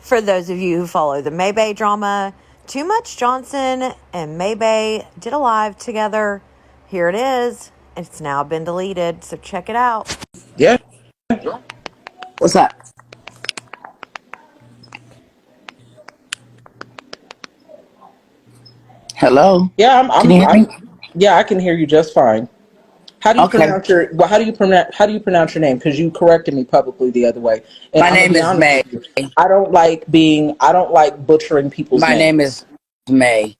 For those of you who follow the Maybae drama, Too Much Johnson and Maybae did a live together. Here it is. It's now been deleted, so check it out. Yeah. What's up? Hello? Yeah, Can you hear me? yeah, I can hear you just fine. How do you Okay. pronounce how do you pronounce your name? Because you corrected me publicly the other way. And My I'm gonna name be is honest May. with you. I don't like butchering people's My names. name is May.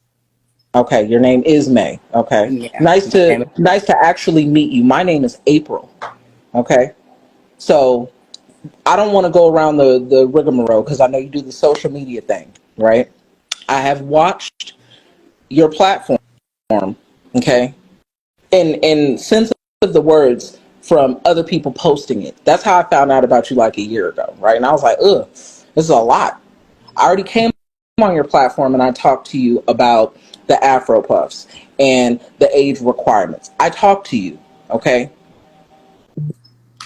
Okay, your name is May. Okay. Yeah. Nice My name to nice to actually meet you. My name is April. Okay. So I don't want to go around the rigmarole because I know you do the social media thing, right? I have watched your platform, okay, in sense of the words from other people posting it. That's how I found out about you like a year ago, right? And I was like, ugh, this is a lot. I already came on your platform and I talked to you about the Afro Puffs and the age requirements. I talked to you, okay?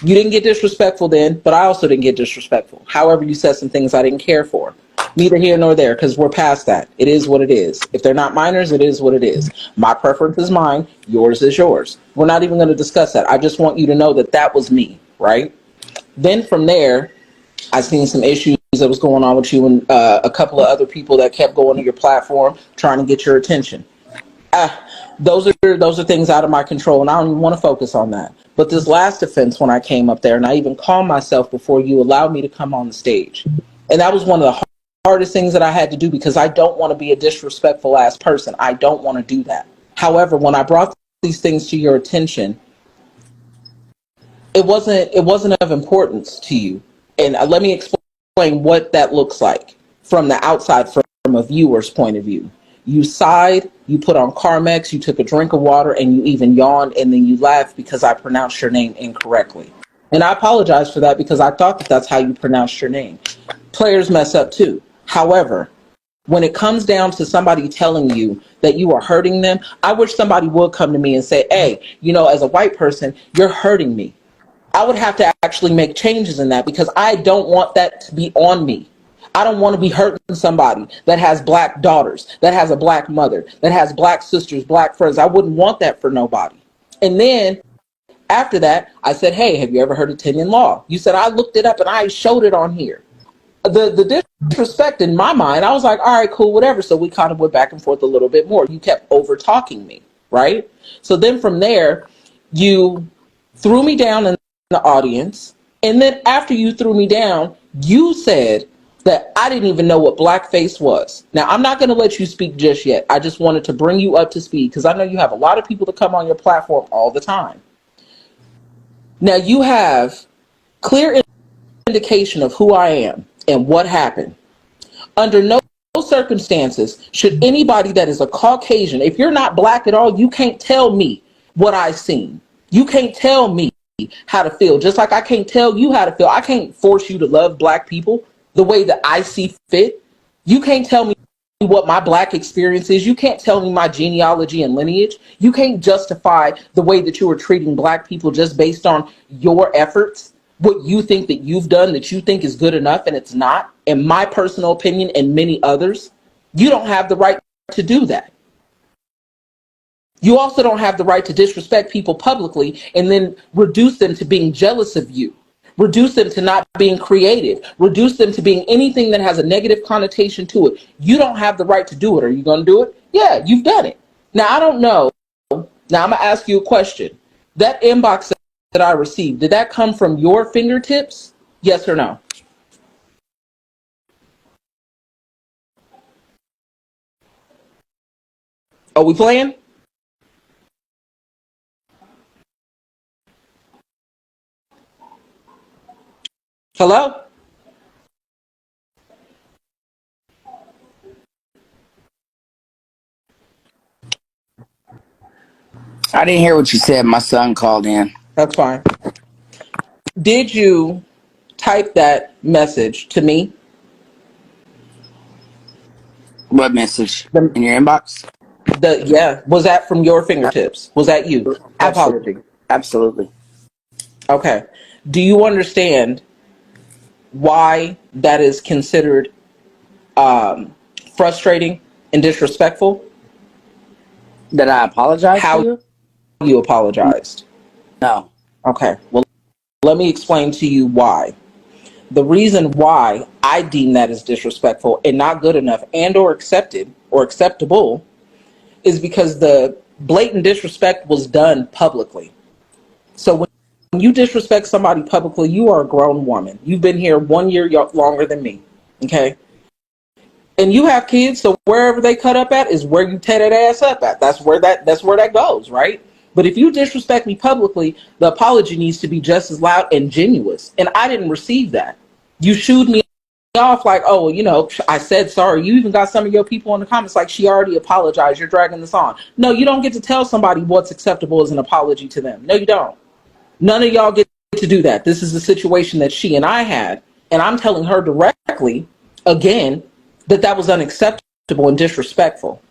You didn't get disrespectful then, but I also didn't get disrespectful. However, you said some things I didn't care for. Neither here nor there, because we're past that. It is what it is. If they're not minors, it is what it is. My preference is mine. Yours is yours. We're not even going to discuss that. I just want you to know that that was me, right? Then from there, I seen some issues that was going on with you and a couple of other people that kept going to your platform trying to get your attention. Those are things out of my control, and I don't even want to focus on that. But this last offense, when I came up there, and I even calmed myself before you allowed me to come on the stage, and that was one of the hardest things that I had to do because I don't want to be a disrespectful ass person. I don't want to do that. However, when I brought these things to your attention, it wasn't of importance to you, and let me explain what that looks like from the outside, from a viewer's point of view. You sighed, you put on Carmex, you took a drink of water, and you even yawned, and then you laughed because I pronounced your name incorrectly. And I apologize for that because I thought that that's how you pronounced your name. Players mess up too. However, when it comes down to somebody telling you that you are hurting them, I wish somebody would come to me and say, hey, as a white person, you're hurting me. I would have to actually make changes in that because I don't want that to be on me. I don't want to be hurting somebody that has black daughters, that has a black mother, that has black sisters, black friends. I wouldn't want that for nobody. And then after that, I said, hey, have you ever heard of Kenyan law? You said, I looked it up and I showed it on here. The disrespect in my mind, I was like, all right, cool, whatever. So we kind of went back and forth a little bit more. You kept over talking me, right? So then from there, you threw me down in the audience. And then after you threw me down, you said that I didn't even know what blackface was. Now, I'm not going to let you speak just yet. I just wanted to bring you up to speed because I know you have a lot of people that come on your platform all the time. Now, you have clear indication of who I am and what happened. Under no circumstances should anybody that is a Caucasian, if you're not black at all, you can't tell me what I've seen. You can't tell me how to feel, just like I can't tell you how to feel. I can't force you to love black people the way that I see fit. You can't tell me what my black experience is. You can't tell me my genealogy and lineage. You can't justify the way that you are treating black people just based on your efforts, what you think that you've done that you think is good enough and it's not. In my personal opinion and many others, you don't have the right to do that. You also don't have the right to disrespect people publicly and then reduce them to being jealous of you. Reduce them to not being creative. Reduce them to being anything that has a negative connotation to it. You don't have the right to do it. Are you going to do it? Yeah, you've done it. Now, I don't know. Now, I'm going to ask you a question. That inbox that I received, did that come from your fingertips? Yes or no? Are we playing? Hello? I didn't hear what you said. My son called in. That's fine. Did you type that message to me? What message? The, In your inbox? yeah, was that from your A- fingertips? Was that you? I apologize. Absolutely. Absolutely. Okay. Do you understand why that is considered frustrating and disrespectful? Did I apologize to How you? you apologized? No. Okay. Well, let me explain to you why. The reason why I deem that as disrespectful and not good enough and or accepted or acceptable is because the blatant disrespect was done publicly. So when you disrespect somebody publicly, you are a grown woman. You've been here 1 year longer than me. Okay. And you have kids, so wherever they cut up at is where you tear that ass up at. That's where that goes, right? But if you disrespect me publicly, the apology needs to be just as loud and genuine. And I didn't receive that. You shooed me off like, oh, I said sorry. You even got some of your people in the comments like, she already apologized. You're dragging this on. No, you don't get to tell somebody what's acceptable as an apology to them. No, you don't. None of y'all get to do that. This is the situation that she and I had. And I'm telling her directly, again, that was unacceptable and disrespectful.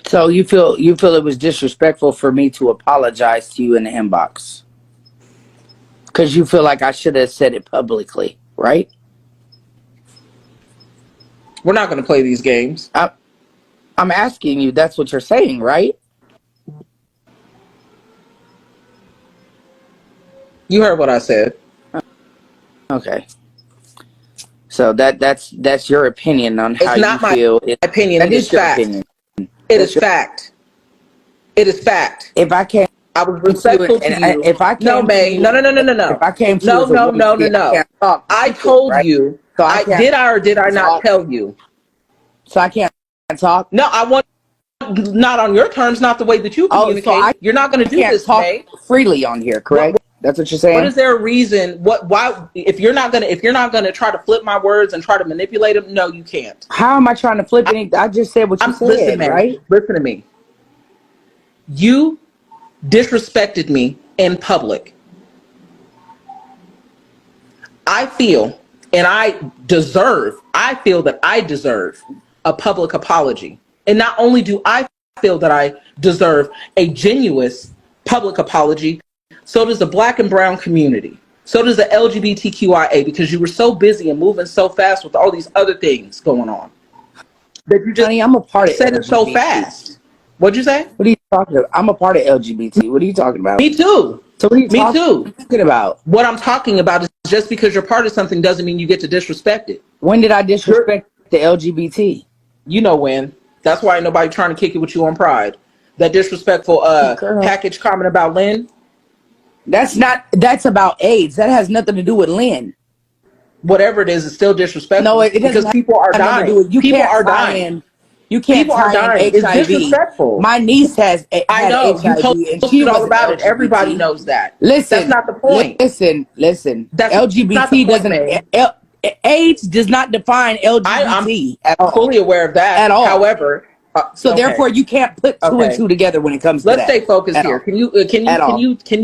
So you feel it was disrespectful for me to apologize to you in the inbox? Because you feel like I should have said it publicly, right? We're not going to play these games. I'm asking you, that's what you're saying, right? You heard what I said. Okay. So that's your opinion on how It's you not my feel. opinion. That It is is your fact. opinion. It is fact. It is fact. If I came I was to you respectful to and you. if I No, came to May. you, No. if I came to you No, as a no, woman, no, no, see, I no. can't talk to I people, told right? you. So I can't Did I or did I not talk. tell you? So I can't talk. No, I want not on your terms, not the way that you Oh, so I communicate. You're not going to do can't this, talk May. freely on here, What, correct? That's what you're what saying? is there a reason? Why? If you're not gonna try to flip my words and try to manipulate them, no, you can't. How am I trying to flip anything? I just said what you Listen, said, May. right? Listen to me. You disrespected me in public. I feel that I deserve a public apology. And not only do I feel that I deserve a genuine public apology, so does the Black and brown community. So does the LGBTQIA, because you were so busy and moving so fast with all these other things going on that you just Honey, I'm a part of said it so LGBT. fast. What'd you say? What are you talking about? I'm a part of LGBT. What are you talking about? Me too. So what are you Me too. talking about? What I'm talking about is just because you're part of something doesn't mean you get to disrespect it. When did I disrespect the LGBT? You know when. That's why ain't nobody trying to kick it with you on Pride. That disrespectful Girl, package comment about Lynn. that's about AIDS. That has nothing to do with Lynn. Whatever it is, it's still disrespectful. No, it doesn't because people are have nothing to do dying. with. You People can't are tie dying. in. You can't People are tie in dying. It's HIV. disrespectful. My niece had I know. You HIV, and she posted all wasn't about it. Everybody LGBT. knows that. That's Listen, not the point. listen. That's not the LGBT point, doesn't. man. AIDS does not define I'm LGBT at all. fully aware of that. At all. However, So okay. therefore, you can't put two and two together when it comes to Let's that. stay focused At here. all. Can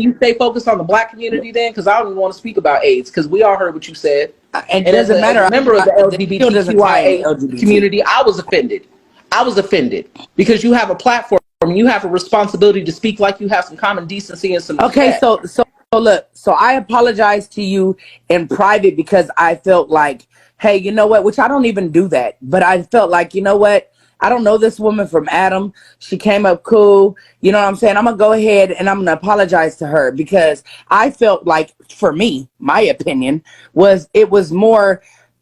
you stay focused on the Black community then? Because I don't even want to speak about AIDS because we all heard what you said. And And doesn't matter. as a member of the It still doesn't tie in LGBTQIA community, I was offended. I was offended because you have a platform and you have a responsibility to speak like you have some common decency and some respect. Okay, so look, so I apologize to you in private because I felt like, hey, you know what? Which I don't even do that, but I felt like, you know what? I don't know this woman from Adam. She came up cool. You know what I'm saying? I'm going to go ahead and I'm going to apologize to her because I felt like, for me, my opinion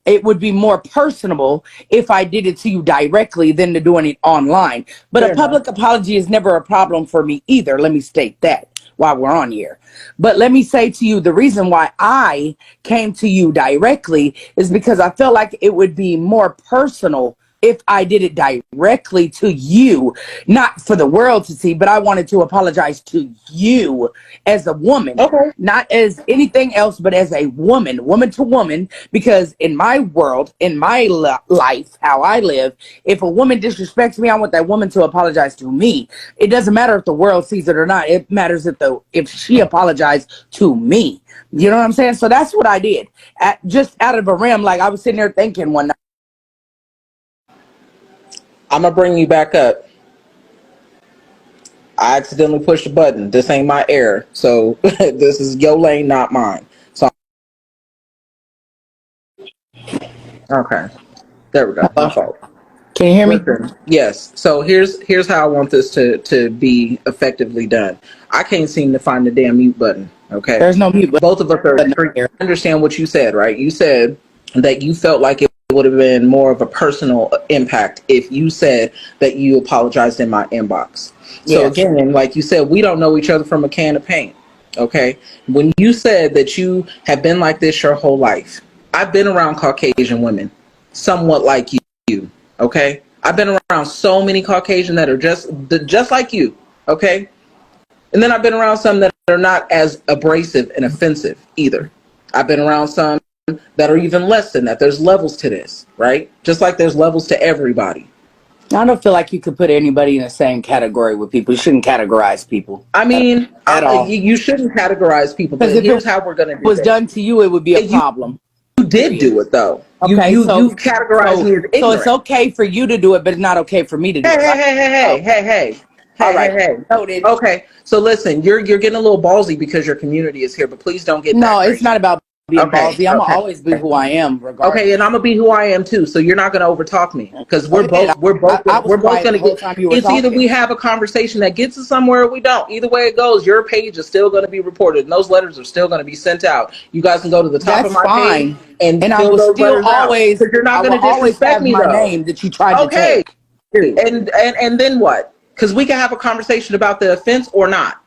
it would be more personable if I did it to you directly than to doing it online. But Fair a public apology is never a problem for me either. Let me state that while we're on here. But let me say to you, the reason why I came to you directly is because I felt like it would be more personal if I did it directly to you, not for the world to see, but I wanted to apologize to you as a woman, Okay. not as anything else, but as a woman to woman, because in my world, in my life, how I live, if a woman disrespects me, I want that woman to apologize to me. It doesn't matter if the world sees it or not. It matters if she apologized to me. You know what I'm saying? So that's what I did. Just out of a rim, like I was sitting there thinking one night. I'm going to bring you back up. I accidentally pushed a button. This ain't my error. So this is your lane, not mine. So, okay. There we go. My fault. Can you hear me? Listen, yes. So here's how I want this to be effectively done. I can't seem to find the damn mute button. Okay. There's no mute Both of us are button extreme. here. I understand what you said, right? You said that you felt like it would have been more of a personal impact if you said that you apologized in my inbox. So Yes. again, like you said, we don't know each other from a can of paint. Okay. When you said that you have been like this your whole life, I've been around Caucasian women, somewhat like you. Okay. I've been around so many Caucasian that are just like you. Okay. And then I've been around some that are not as abrasive and offensive either. I've been around some that are even less than that. There's levels to this, right? Just like there's levels to everybody. I don't feel like you could put anybody in the same category with people. You shouldn't categorize people I mean, at all. you shouldn't categorize people, but Because if here's it how we're going to do was this. done to you, it would be a You problem. did do it though. Okay, You so categorized me as ignorant. so it's okay for you to do it, but it's not okay for me to do it. Right? Hey. All right. Hey. Noted. Okay, so listen, you're getting a little ballsy because your community is here, but please don't get No, that it's not about being ballsy. I'm gonna always be who I am, regardless. Okay, and I'm gonna be who I am too. So you're not gonna overtalk me because we're both gonna get. It's either we have a conversation that gets us somewhere or we don't. Either way it goes, your page is still gonna be reported, and those letters are still gonna be sent out. You guys can go to the top of my page and I fill will those still letters out. always. Because you're not I gonna will always disrespect have me my though. name that you tried to Okay, take. Period. and then what? Because we can have a conversation about the offense or not.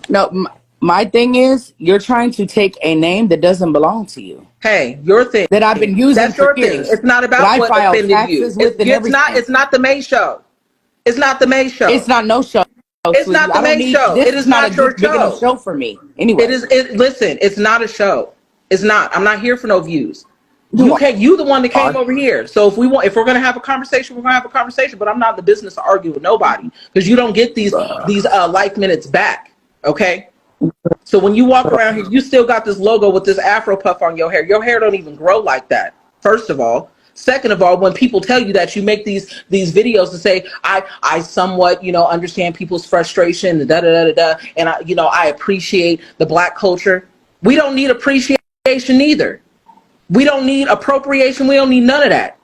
No, my thing is, you're trying to take a name that doesn't belong to you. Hey, your thing. That I've been using That's for your years. thing. It's not That about I what filed offended you. taxes with and everything. It's not the May show. It's not the May show. It's not no show, It's sweetie. not the I don't May need show. this. It Is is not a not your big enough show. show for me. Anyway, Listen, it's not a show. It's not. I'm not here for no views. You You the one that came over here. So if we're gonna have a conversation, we're gonna have a conversation. But I'm not in the business to argue with nobody because you don't get these life minutes back. Okay. So when you walk around here, you still got this logo with this Afro puff on your hair. Your hair don't even grow like that. First of all. Second of all, when people tell you that, you make these videos to say, I somewhat, understand people's frustration, and and I appreciate the Black culture. We don't need appreciation either. We don't need appropriation. We don't need none of that.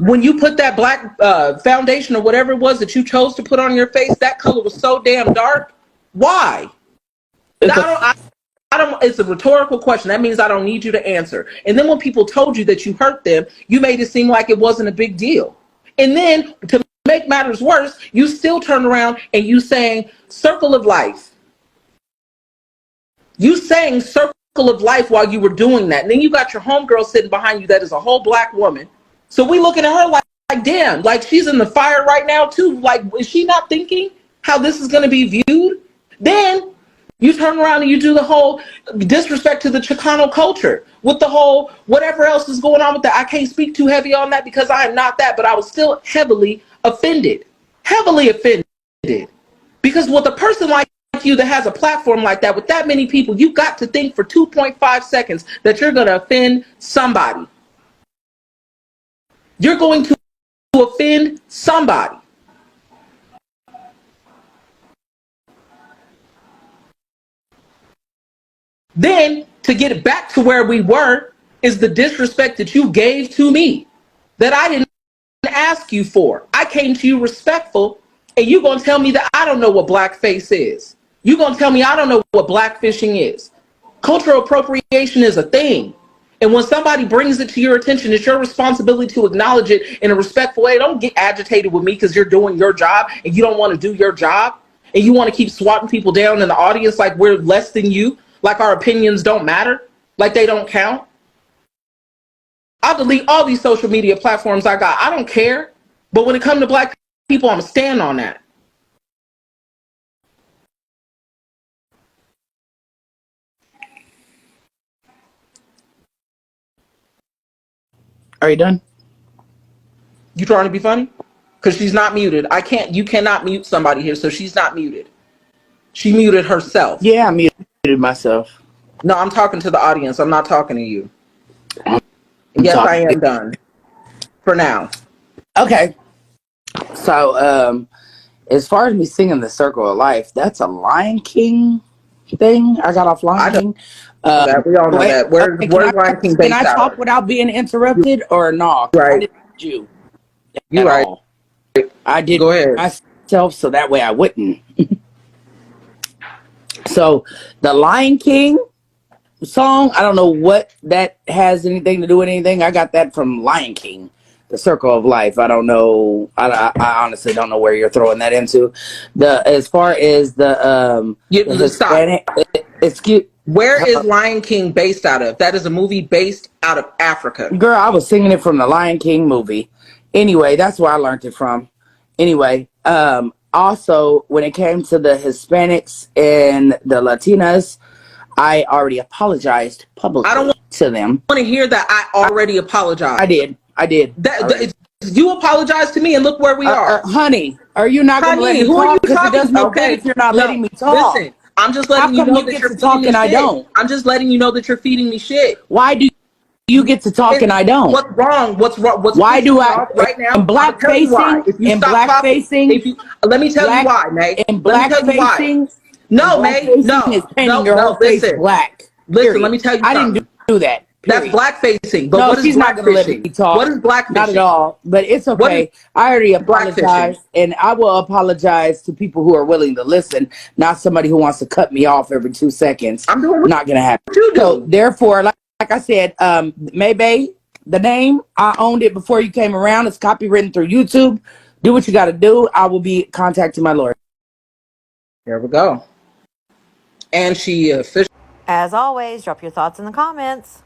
When you put that black foundation or whatever it was that you chose to put on your face, that color was so damn dark. Why? I don't. It's a rhetorical question. That means I don't need you to answer. And then when people told you that you hurt them, you made it seem like it wasn't a big deal. And then to make matters worse, you still turn around and you saying circle of life. You saying circle of life while you were doing that. And then you got your homegirl sitting behind you that is a whole Black woman. So we looking at her like damn, like she's in the fire right now too. Like, is she not thinking how this is going to be viewed? Then you turn around and you do the whole disrespect to the Chicano culture with the whole whatever else is going on with that. I can't speak too heavy on that because I am not that, but I was still heavily offended. Heavily offended. Because with a person like you that has a platform like that with that many people, you got to think for 2.5 seconds that you're going to offend somebody. You're going to offend somebody. Then, to get back to where we were, is the disrespect that you gave to me that I didn't ask you for. I came to you respectful, and you're going to tell me that I don't know what blackface is. You're going to tell me I don't know what blackfishing is. Cultural appropriation is a thing. And when somebody brings it to your attention, it's your responsibility to acknowledge it in a respectful way. Don't get agitated with me because you're doing your job and you don't want to do your job. And you want to keep swatting people down in the audience like we're less than you. Like our opinions don't matter, like they don't count. I'll delete all these social media platforms I got. I don't care. But when it comes to Black people, I'm going to stand on that. Are you done? You trying to be funny? Because she's not muted. You cannot mute somebody here, so she's not muted. She muted herself. Yeah, I muted myself. No, I'm talking to the audience. I'm not talking to you. Yes, I am done. For now. Okay. So, as far as me singing The Circle of Life, that's a Lion King thing. I got off I Lion know King. that. We all know Wait, that. Where's okay, where's Lion King can I based out talk of? without being interrupted or no? Because I Right. didn't hurt you You at right. all. I did Go ahead. myself so that way I wouldn't. So the Lion King song, I don't know what that has anything to do with anything. I got that from Lion King, The Circle of Life. I don't know. I honestly don't know where you're throwing that into. The as far as the Stop. Hispanic, excuse. Where is Lion King based out of? That is a movie based out of Africa. Girl, I was singing it from the Lion King movie. Anyway, that's where I learned it from. Anyway, also when it came to the Hispanics and the Latinas, I already apologized I publicly don't to them. want to hear that. I already apologized. I did. You apologized to me, and look where we are. Honey, are you not going to let Honey, me who are you talk? Because it does talking? no good Okay, if you're not letting no. me talk. Listen, I'm just How letting you come know you that get you're to feeding talk me and I shit. don't? I'm just letting you know that you're feeding me shit. Why do you get to talk and I don't? What's wrong? What's wrong? What's Why pissing do me I off right now? in I'm black gonna tell you why. facing If you in stop black talking, facing let me tell you black why, May. in Let me black tell you why. facing and No, black May. facing is No, painting no, your whole no. face Listen, black. listen. Let Period. me tell you I didn't something. do that. That's Period. black facing. But No, what is she's not black going to let me fishing? What talk. is black Not at fishing? all. But it's What is okay. I already black fishing? apologized, and I will apologize to people who are willing to listen, not somebody who wants to cut me off every 2 seconds. I'm doing Not going to happen. what you So, do. therefore, like I said, Maybae, the name, I owned it before you came around. It's copywritten through YouTube. Do what you got to do. I will be contacting my lawyer. There we go. And she officially. As always, drop your thoughts in the comments.